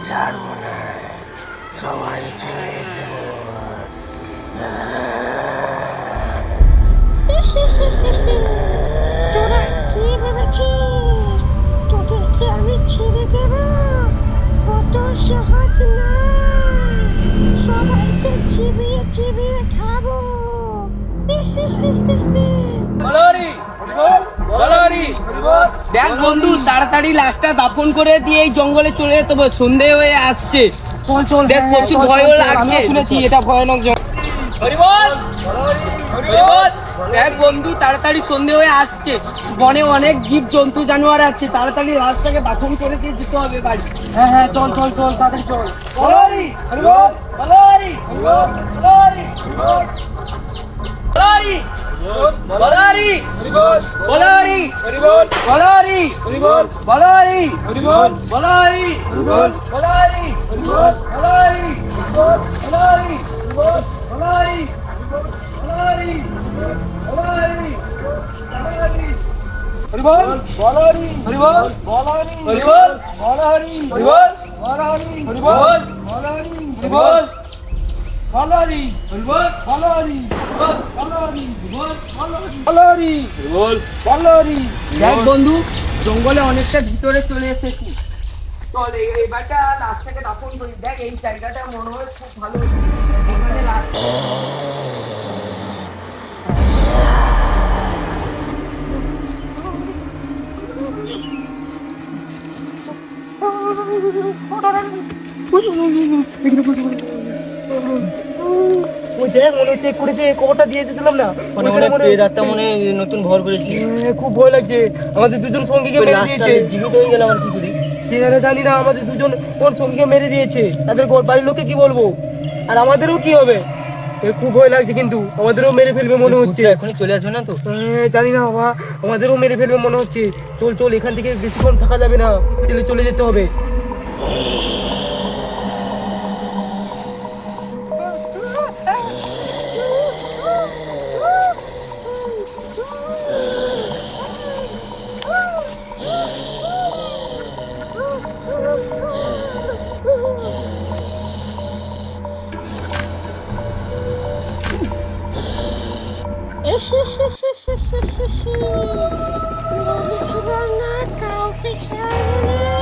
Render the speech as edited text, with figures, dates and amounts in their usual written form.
ছাড়বো না, সবাই ছেড়ে দেবো। তোরা কি ভেবেছিস তোদেরকে আমি ছেড়ে দেব? অত সহজ না, সবাইকে চিবিয়ে চিবিয়ে খাবো। দেখ বন্ধু, তাড়াতাড়ি লাশটা দাফন করে দিয়ে এই জঙ্গলে চলে যেতে হবে, সন্ধে হয়ে আসছে। চল দেখ, প্রচুর ভয়ও লাগছে। শুনেছি এটা ভয়ানক জঙ্গল। দেখ বন্ধু, তাড়াতাড়ি সন্ধে হয়ে আসছে, বনে অনেক জীব জন্তু জানোয়ার আছে, তাড়াতাড়ি লাশটাকে দাফন করে দিয়ে যেতে হবে বাড়ি। হ্যাঁ চল চল চল, তাড়াতাড়ি চল। দেখ বন্ধু, জঙ্গলে অনেকটা ভিতরে চলে এসেছি, চল এবারটা লাশটাকে দাফন করি। দেখ এই জায়গাটা মনে হয় খুব ভালো, এখানে লাশ নতুন ভর করেছি, খুব ভয় লাগছে। আমাদের দুজন সঙ্গীকে মেরে দিয়েছে। জীবিত হয়ে গেল আমার কি করি? কে জানি না, আমাদের দুজন কোন সঙ্গীকে মেরে দিয়েছে। তাদের বাড়ির লোককে কি বলবো, আর আমাদেরও কি হবে? খুব ভয় লাগছে, কিন্তু আমাদেরও মেরে ফেলবে মনে হচ্ছে। এখনই চলে আসবে না তো? জানি না বাবা, আমাদেরও মেরে ফেলবে মনে হচ্ছে। চল চল, এখান থেকে বেশিক্ষণ থাকা যাবে না, চলে যেতে হবে। বলেছিলাম না কাউকে ছাড়বো না।